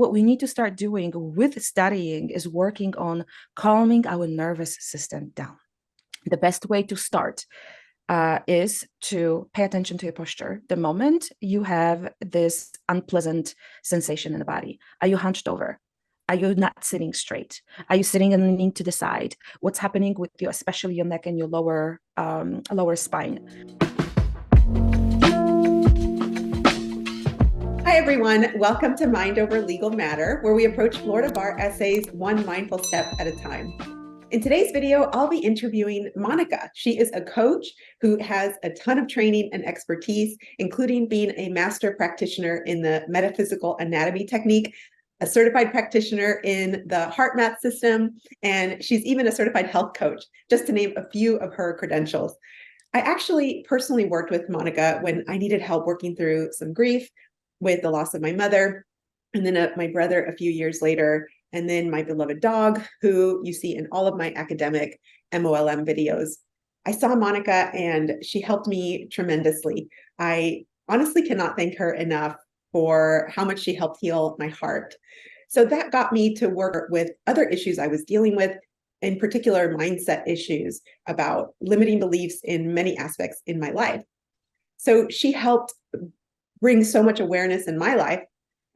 what we need to start doing with studying is working on calming our nervous system down. The best way to start is to pay attention to your posture. The moment you have this unpleasant sensation in the body, are you hunched over? Are you not sitting straight? Are you sitting and leaning to the side? What's happening with you, especially your neck and your lower spine? Hi, everyone. Welcome to Mind Over Legal Matter, where we approach Florida bar essays one mindful step at a time. In today's video, I'll be interviewing Monika. She is a coach who has a ton of training and expertise, including being a master practitioner in the metaphysical anatomy technique, a certified practitioner in the heart math system, and she's even a certified health coach, just to name a few of her credentials. I actually personally worked with Monika when I needed help working through some grief with the loss of my mother, and then my brother a few years later, and then my beloved dog, who you see in all of my academic MOLM videos. I saw Monika and she helped me tremendously. I honestly cannot thank her enough for how much she helped heal my heart. So that got me to work with other issues I was dealing with, in particular mindset issues about limiting beliefs in many aspects in my life. So she helped bring so much awareness in my life.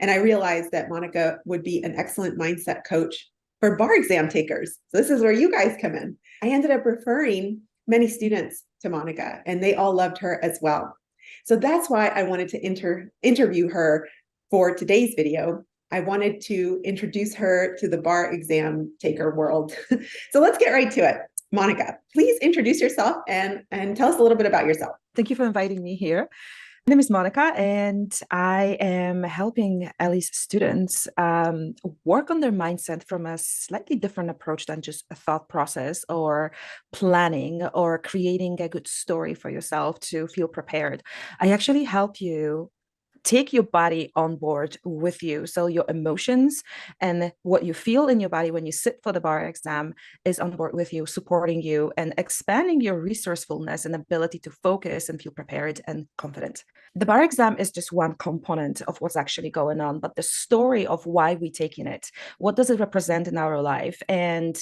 And I realized that Monika would be an excellent mindset coach for bar exam takers. So this is where you guys come in. I ended up referring many students to Monika, and they all loved her as well. So that's why I wanted to interview her for today's video. I wanted to introduce her to the bar exam taker world. So let's get right to it. Monika, please introduce yourself and tell us a little bit about yourself. Thank you for inviting me here. My name is Monika, and I am helping Ellie's students work on their mindset from a slightly different approach than just a thought process or planning or creating a good story for yourself to feel prepared. I actually help you take your body on board with you. So your emotions and what you feel in your body when you sit for the bar exam is on board with you, supporting you and expanding your resourcefulness and ability to focus and feel prepared and confident. The bar exam is just one component of what's actually going on, but the story of why we're taking it, what does it represent in our life, and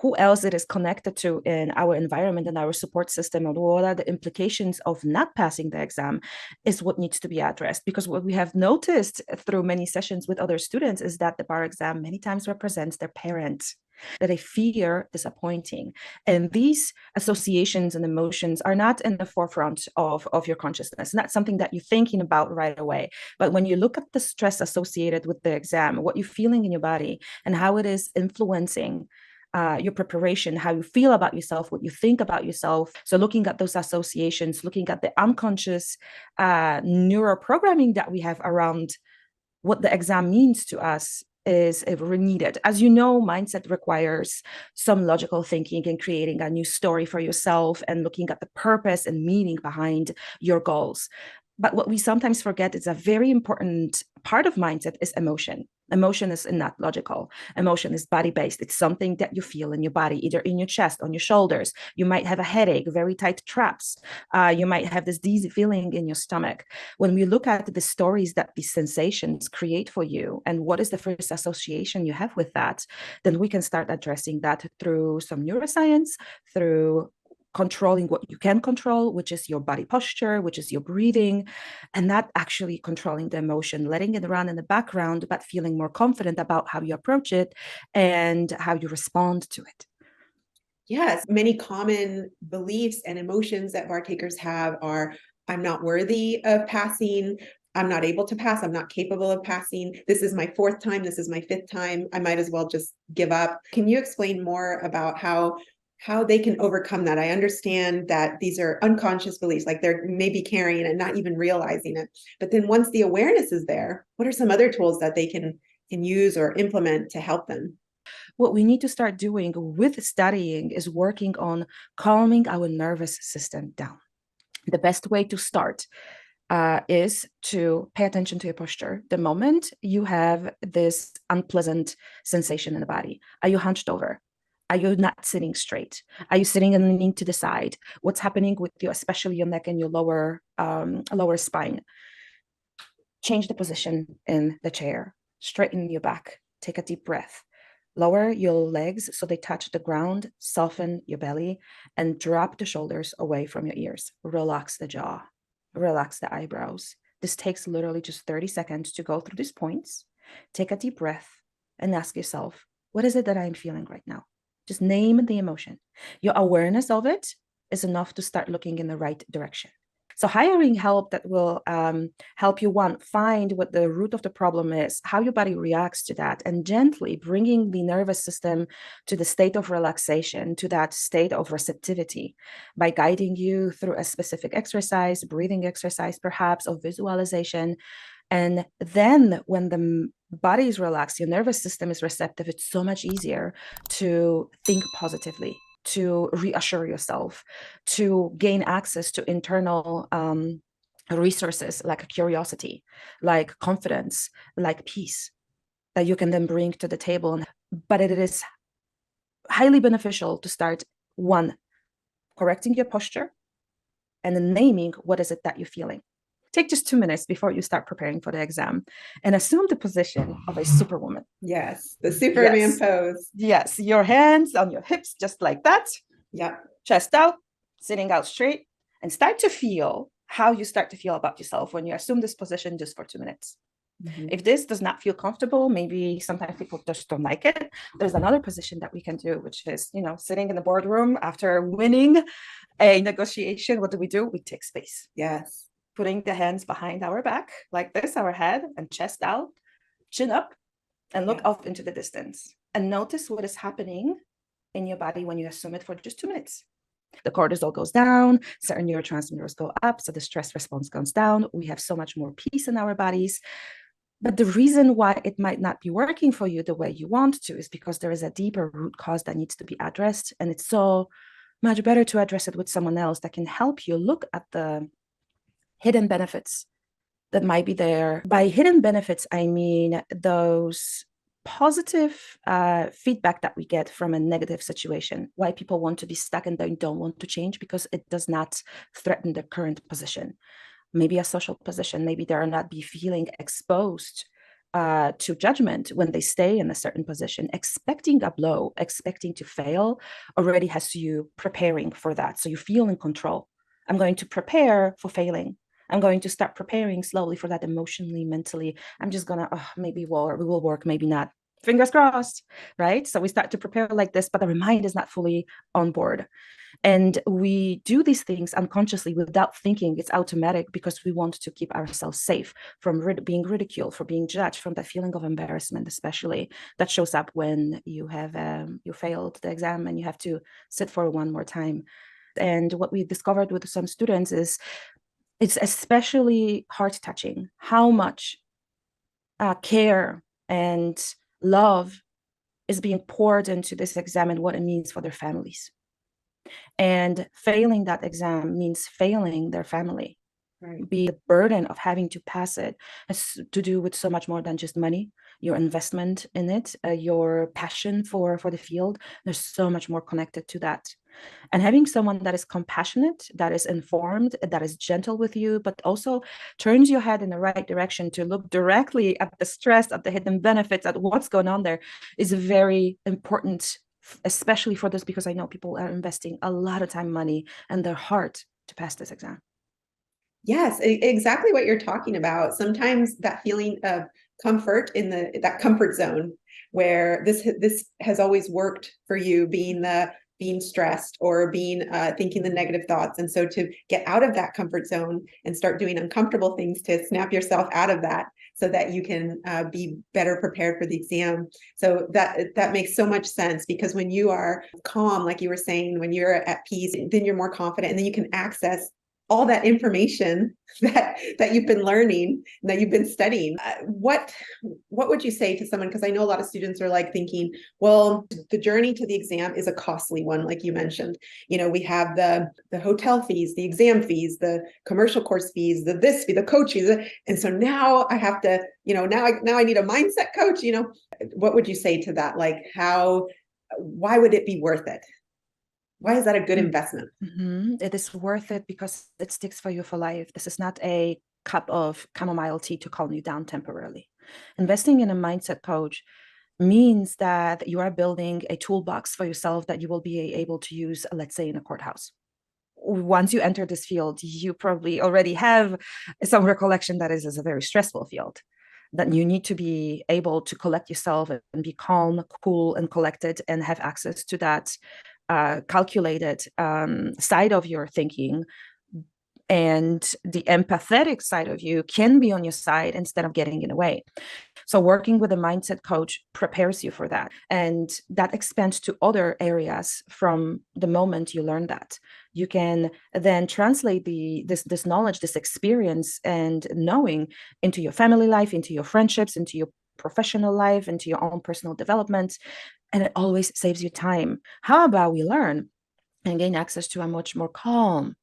who else it is connected to in our environment and our support system, and what are the implications of not passing the exam is what needs to be addressed. Because what we have noticed through many sessions with other students is that the bar exam many times represents their parent, that they fear disappointing. And these associations and emotions are not in the forefront of your consciousness, not something that you're thinking about right away. But when you look at the stress associated with the exam, what you're feeling in your body and how it is influencing your preparation, how you feel about yourself, what you think about yourself. So looking at those associations, looking at the unconscious neuroprogramming that we have around what the exam means to us is needed. As you know, mindset requires some logical thinking and creating a new story for yourself and looking at the purpose and meaning behind your goals. But what we sometimes forget is a very important part of mindset is emotion. Emotion is not logical. Emotion is body-based. It's something that you feel in your body, either in your chest, on your shoulders. You might have a headache, very tight traps. You might have this dizzy feeling in your stomach. When we look at the stories that these sensations create for you and what is the first association you have with that, then we can start addressing that through some neuroscience, through controlling what you can control, which is your body posture, which is your breathing, and not actually controlling the emotion, letting it run in the background, but feeling more confident about how you approach it and how you respond to it. Yes, many common beliefs and emotions that bar takers have are, I'm not worthy of passing, I'm not able to pass, I'm not capable of passing, this is my fourth time, this is my fifth time, I might as well just give up. Can you explain more about how they can overcome that? I understand that these are unconscious beliefs, like they're maybe carrying and not even realizing it. But then once the awareness is there, what are some other tools that they can use or implement to help them? What we need to start doing with studying is working on calming our nervous system down. The best way to start is to pay attention to your posture. The moment you have this unpleasant sensation in the body, are you hunched over? Are you not sitting straight? Are you sitting and leaning to the side? What's happening with you, especially your neck and your lower spine? Change the position in the chair. Straighten your back. Take a deep breath. Lower your legs so they touch the ground. Soften your belly and drop the shoulders away from your ears. Relax the jaw. Relax the eyebrows. This takes literally just 30 seconds to go through these points. Take a deep breath and ask yourself, what is it that I'm feeling right now? Just name the emotion. Your awareness of it is enough to start looking in the right direction. So hiring help that will help you, one, find what the root of the problem is, how your body reacts to that, and gently bringing the nervous system to the state of relaxation, to that state of receptivity by guiding you through a specific exercise, breathing exercise perhaps, or visualization. And then when the body is relaxed, your nervous system is receptive, it's so much easier to think positively, to reassure yourself, to gain access to internal resources like curiosity, like confidence, like peace that you can then bring to the table. But it is highly beneficial to start, one, correcting your posture and then naming what is it that you're feeling. Take just 2 minutes before you start preparing for the exam and assume the position of a superwoman. Yes, the Superman pose. Yes, your hands on your hips, just like that. Yep. Chest out, sitting out straight, and start to feel how you start to feel about yourself when you assume this position just for 2 minutes. Mm-hmm. If this does not feel comfortable, maybe sometimes people just don't like it. There's another position that we can do, which is, sitting in the boardroom after winning a negotiation. What do? We take space. Yes. Putting the hands behind our back like this, our head and chest out, chin up, and look off into the distance. And notice what is happening in your body when you assume it for just 2 minutes. The cortisol goes down, certain neurotransmitters go up, so the stress response goes down. We have so much more peace in our bodies. But the reason why it might not be working for you the way you want to is because there is a deeper root cause that needs to be addressed. And it's so much better to address it with someone else that can help you look at the hidden benefits that might be there. By hidden benefits, I mean those positive feedback that we get from a negative situation, why people want to be stuck and they don't want to change because it does not threaten their current position. Maybe a social position, maybe they're not be feeling exposed to judgment when they stay in a certain position. Expecting a blow, expecting to fail already has you preparing for that. So you feel in control. I'm going to prepare for failing. I'm going to start preparing slowly for that emotionally, mentally. I'm just gonna, maybe we will work, maybe not. Fingers crossed, right? So we start to prepare like this, but the mind is not fully on board. And we do these things unconsciously without thinking. It's automatic because we want to keep ourselves safe from being ridiculed, from being judged, from that feeling of embarrassment, especially that shows up when you have you failed the exam and you have to sit for one more time. And what we discovered with some students is it's especially heart-touching how much care and love is being poured into this exam and what it means for their families. And failing that exam means failing their family. Right. The burden of having to pass it has to do with so much more than just money, your investment in it, your passion for the field. There's so much more connected to that. And having someone that is compassionate, that is informed, that is gentle with you, but also turns your head in the right direction to look directly at the stress, at the hidden benefits, at what's going on there is very important, especially for this, because I know people are investing a lot of time, money, and their heart to pass this exam. Yes, exactly what you're talking about. Sometimes that feeling of comfort in that comfort zone where this has always worked for you, being stressed or being thinking the negative thoughts. And so to get out of that comfort zone and start doing uncomfortable things to snap yourself out of that so that you can be better prepared for the exam. So that makes so much sense, because when you are calm, like you were saying, when you're at peace, then you're more confident and then you can access all that information that you've been learning, that you've been studying. What would you say to someone? Because I know a lot of students are like thinking, well, the journey to the exam is a costly one, like you mentioned. We have the hotel fees, the exam fees, the commercial course fees, the this fee, the coach fees, and so now I have to, now I need a mindset coach. What would you say to that? Like, why would it be worth it? Why is that a good investment? Mm-hmm. It is worth it because it sticks for you for life. This is not a cup of chamomile tea to calm you down temporarily. Investing in a mindset coach means that you are building a toolbox for yourself that you will be able to use, let's say, in a courthouse. Once you enter this field, you probably already have some recollection that is a very stressful field, that you need to be able to collect yourself and be calm, cool, and collected, and have access to that calculated side of your thinking. And the empathetic side of you can be on your side instead of getting in the way. So working with a mindset coach prepares you for that. And that expands to other areas from the moment you learn that. You can then translate this knowledge, this experience and knowing into your family life, into your friendships, into your professional life, into your own personal development. And it always saves you time. How about we learn and gain access to a much more calm,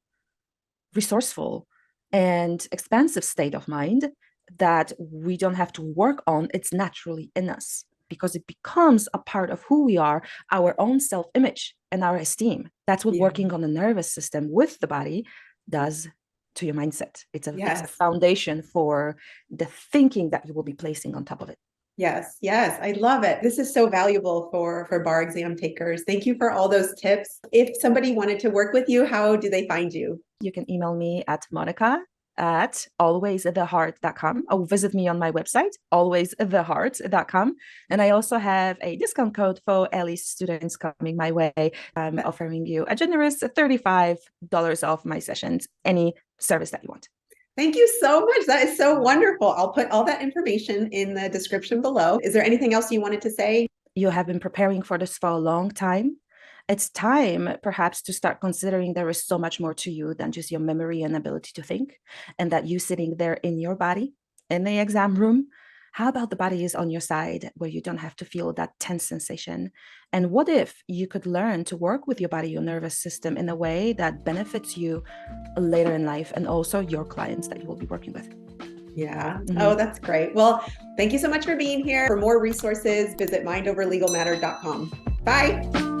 resourceful, and expansive state of mind that we don't have to work on? It's naturally in us because it becomes a part of who we are, our own self-image and our esteem. That's what working on the nervous system with the body does to your mindset. It's a foundation for the thinking that you will be placing on top of it. Yes, yes, I love it. This is so valuable for bar exam takers. Thank you for all those tips. If somebody wanted to work with you, how do they find you? You can email me at monika@alwaystheheart.com, or visit me on my website, alwaystheheart.com. And I also have a discount code for Ellie students coming my way. I'm offering you a generous $35 off my sessions, any service that you want. Thank you so much. That is so wonderful. I'll put all that information in the description below. Is there anything else you wanted to say? You have been preparing for this for a long time. It's time perhaps to start considering there is so much more to you than just your memory and ability to think, and that you sitting there in your body in the exam room, how about the body is on your side where you don't have to feel that tense sensation? And what if you could learn to work with your body, your nervous system in a way that benefits you later in life and also your clients that you will be working with? Yeah. Oh, that's great. Well, thank you so much for being here. For more resources, visit mindoverlegalmatter.com. Bye.